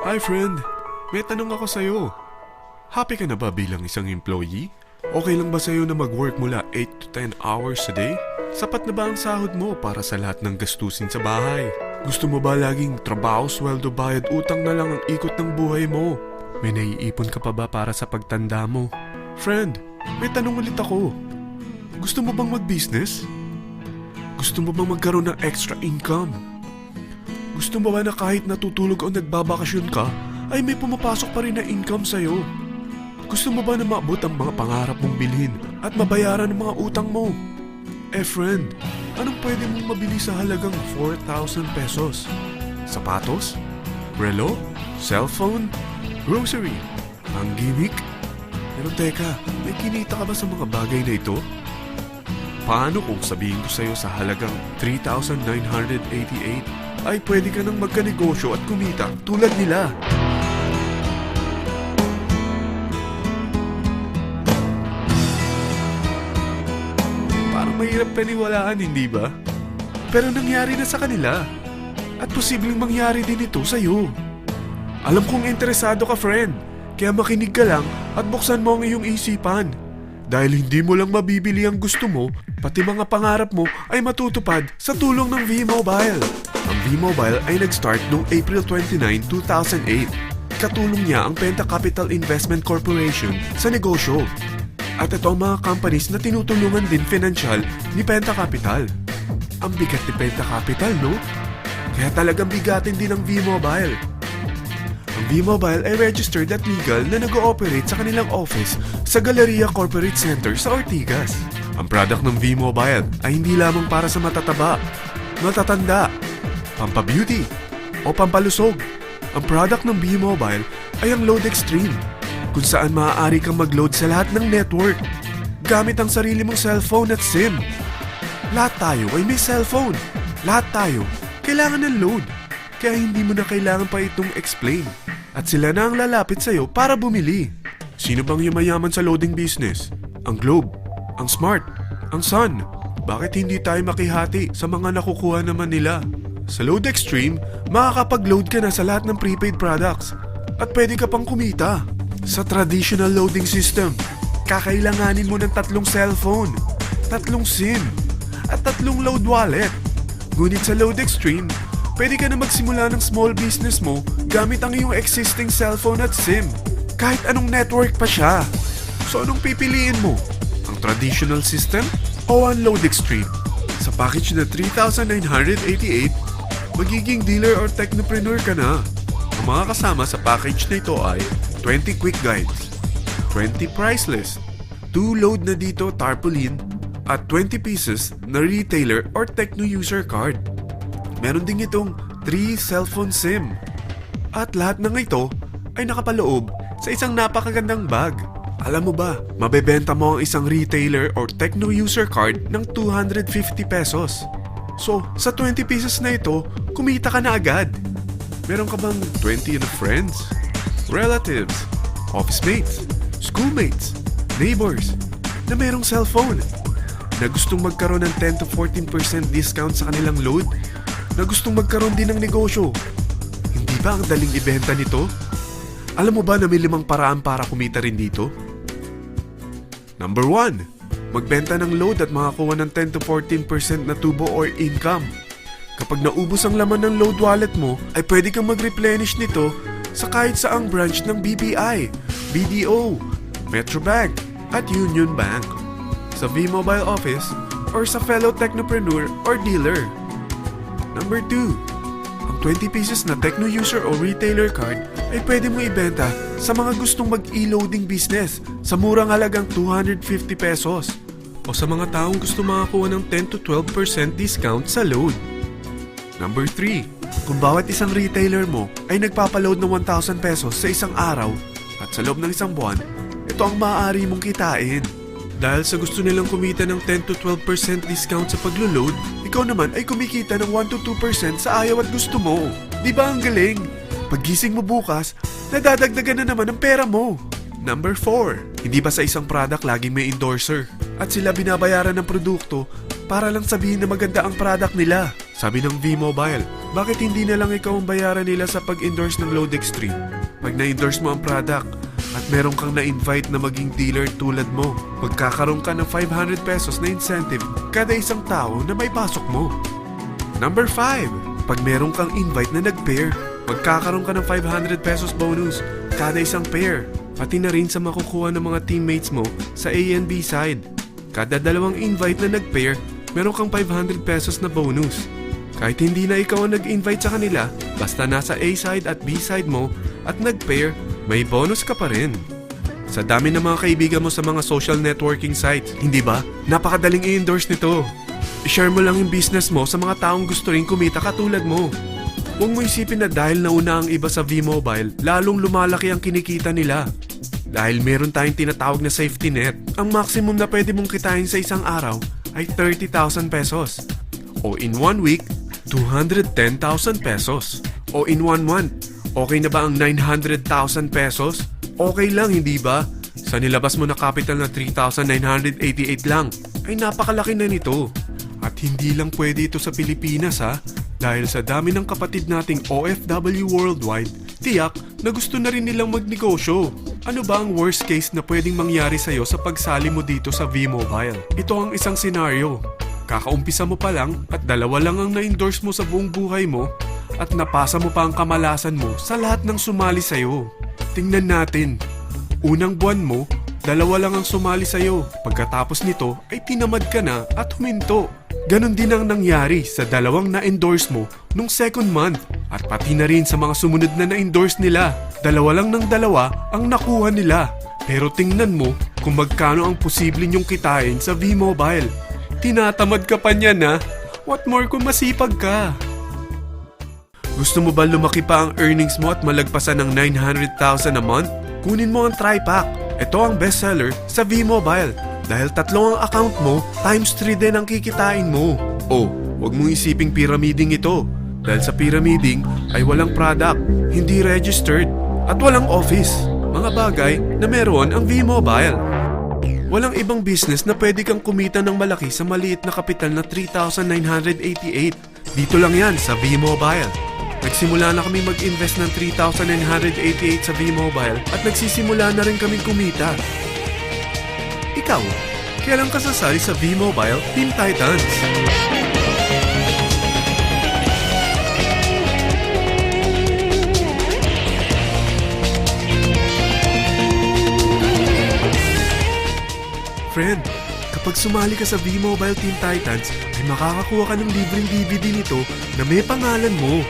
Hi friend, may tanong ako sa'yo. Happy ka na ba bilang isang employee? Okay lang ba sa'yo na mag-work mula 8 to 10 hours a day? Sapat na ba ang sahod mo para sa lahat ng gastusin sa bahay? Gusto mo ba laging trabaho, sweldo, bayad, utang na lang ang ikot ng buhay mo? May naiipon ka pa ba para sa pagtanda mo? Friend, may tanong ulit ako. Gusto mo bang mag-business? Gusto mo bang magkaroon ng extra income? Gusto mo ba na kahit natutulog o nagbabakasyon ka, ay may pumapasok pa rin na income sa'yo? Gusto mo ba na maabot ang mga pangarap mong bilhin at mabayaran ang mga utang mo? Eh friend, anong pwede mong mabili sa halagang 4,000 pesos? Sapatos? Relo? Cellphone? Grocery? Ang gimmick? Pero teka, may kinita ka ba sa mga bagay na ito? Paano kung sabihin ko sa'yo sa halagang 3,988 ay pwede ka nang magkanegosyo at kumita tulad nila? Parang mahirap paniwalaan, hindi ba? Pero nangyari na sa kanila. At posibleng mangyari din ito sa'yo. Alam kong interesado ka, friend. Kaya makinig ka lang at buksan mo ang iyong isipan. Dahil hindi mo lang mabibili ang gusto mo, pati mga pangarap mo ay matutupad sa tulong ng V-Mobile. Ang V-Mobile ay nag-start noong April 29, 2008. Katulong niya ang Penta Capital Investment Corporation sa negosyo. At ito ang mga companies na tinutulungan din financial ni Penta Capital. Ang bigat ni Penta Capital, no? Kaya talagang bigatin din ang V-Mobile. Ang V-Mobile ay registered at legal na nag-ooperate sa kanilang office sa Galleria Corporate Center sa Ortigas. Ang product ng V-Mobile ay hindi lamang para sa matataba, matatanda, pampabeauty, o pampalusog. Ang product ng V-Mobile ay ang Load Extreme, kung saan maaari kang mag-load sa lahat ng network gamit ang sarili mong cellphone at SIM. Lahat tayo ay may cellphone. Lahat tayo kailangan ng load. Kaya hindi mo na kailangan pa itong explain. At sila na ang lalapit sa'yo para bumili. Sino bang yumayaman sa loading business? Ang Globe, ang Smart, ang Sun. Bakit hindi tayo makihati sa mga nakukuha naman nila? Sa Load Extreme, makakapag-load ka na sa lahat ng prepaid products. At pwede ka pang kumita. Sa traditional loading system, kakailanganin mo ng 3 cellphone, 3 SIM, at 3 load wallet. Ngunit sa Load Extreme, pwede ka na magsimula ng small business mo gamit ang iyong existing cellphone at SIM. Kahit anong network pa siya. So anong pipiliin mo? Ang traditional system o ang Load Extreme? Sa package na 3,988, magiging dealer or technopreneur ka na. Ang mga kasama sa package na ito ay 20 quick guides, 20 price list, 2 load na dito tarpaulin, at 20 pieces na retailer or techno user card. Meron din itong 3 cellphone SIM. At lahat ng ito ay nakapaloob sa isang napakagandang bag. Alam mo ba, mabebenta mo ang isang retailer or techno user card ng 250 pesos. So, sa 20 pieces na ito, kumita ka na agad. Meron ka bang 20 na friends, relatives, office mates, schoolmates, neighbors na merong cellphone? Na gustong magkaroon ng 10 to 14% discount sa kanilang load? Na gustong magkaroon din ng negosyo? Hindi ba ang daling ibenta nito? Alam mo ba na may 5 paraan para kumita rin dito? Number 1. Magbenta ng load at makakuha ng 10 to 14% na tubo or income. Kapag naubos ang laman ng load wallet mo, ay pwede kang mag-replenish nito sa kahit saang branch ng BPI, BDO, Metrobank, at Union Bank. Sa V-Mobile office or sa fellow technopreneur or dealer. Number 2. Ang 20 pieces na techno user o retailer card ay pwede mo ibenta sa mga gustong mag-e-loading business sa murang halagang 250 pesos o sa mga taong gusto makakuha ng 10 to 12% discount sa load. Number 3. Kung bawat isang retailer mo ay nagpapaload ng 1,000 pesos sa isang araw at sa loob ng isang buwan, ito ang maaari mong kitain. Dahil sa gusto nilang kumita ng 10 to 12% discount sa paglo-load, ikaw naman ay kumikita ng 1 to 2% sa ayaw at gusto mo. Di ba ang galing? Paggising mo bukas, nadadagdagan na naman ang pera mo. Number 4. Hindi ba sa isang product laging may endorser? At sila binabayaran ng produkto para lang sabihin na maganda ang product nila. Sabi ng V-Mobile, bakit hindi na lang ikaw ang bayaran nila sa pag-endorse ng Load Extreme? Pag na-endorse mo ang product at meron kang na-invite na maging dealer tulad mo, magkakaroon ka ng 500 pesos na incentive kada isang tao na may pasok mo. Number 5, pag meron kang invite na nag-pair, magkakaroon ka ng 500 pesos bonus kada isang pair. Pati na rin sa makukuha ng mga teammates mo sa A and B side. Kada dalawang invite na nag-pair, meron kang 500 pesos na bonus. Kahit hindi na ikaw ang nag-invite sa kanila, basta nasa A side at B side mo at nag-pair, may bonus ka pa rin. Sa dami ng mga kaibigan mo sa mga social networking sites, hindi ba? Napakadaling i-endorse nito. I-share mo lang yung business mo sa mga taong gusto rin kumita katulad mo. Huwag mo isipin na dahil nauna ang iba sa V-Mobile, lalong lumalaki ang kinikita nila. Dahil meron tayong tinatawag na safety net, ang maximum na pwede mong kitain sa isang araw ay 30,000 pesos. O in 1 week, 210,000 pesos. O in 1 month, okay na ba ang 900,000 pesos? Okay lang, hindi ba? Sa nilabas mo na capital na 3,988 lang, ay napakalaki na nito. At hindi lang pwede ito sa Pilipinas ha, dahil sa dami ng kapatid nating OFW worldwide, tiyak na gusto na rin nilang magnegosyo. Ano ba ang worst case na pwedeng mangyari sa'yo sa pagsali mo dito sa V-Mobile? Ito ang isang senaryo. Kakaumpisa mo pa lang at 2 lang ang na-endorse mo sa buong buhay mo at napasa mo pa ang kamalasan mo sa lahat ng sumali sa'yo. Tingnan natin. Unang buwan mo, 2 lang ang sumali sa'yo. Pagkatapos nito ay tinamad ka na at huminto. Ganon din ang nangyari sa 2 na-endorse mo nung second month at pati na rin sa mga sumunod na na-endorse nila. 2 lang ng 2 ang nakuha nila. Pero tingnan mo kung magkano ang posible nyong kitain sa V-Mobile. Tinatamad ka pa niyan ha? What more kung masipag ka? Gusto mo ba lumaki pa ang earnings mo at malagpasan ng 900,000 a month? Kunin mo ang TriPack. Ito ang bestseller sa V-Mobile. Dahil 3 ang account mo, times 3 din ang kikitain mo. Oh, wag mong isiping pyramiding ito. Dahil sa pyramiding ay walang product, hindi registered, at walang office. Mga bagay na meron ang V-Mobile. Walang ibang business na pwede kang kumita ng malaki sa maliit na kapital na 3,988. Dito lang yan sa V-Mobile. Nagsimula na kami mag-invest ng 3,988 sa V-Mobile at nagsisimula na rin kaming kumita. Ikaw, kailan ka sasali sa V-Mobile Team Titans? Friend, kapag sumali ka sa V-Mobile Team Titans, ay makakakuha ka ng libreng DVD nito na may pangalan mo.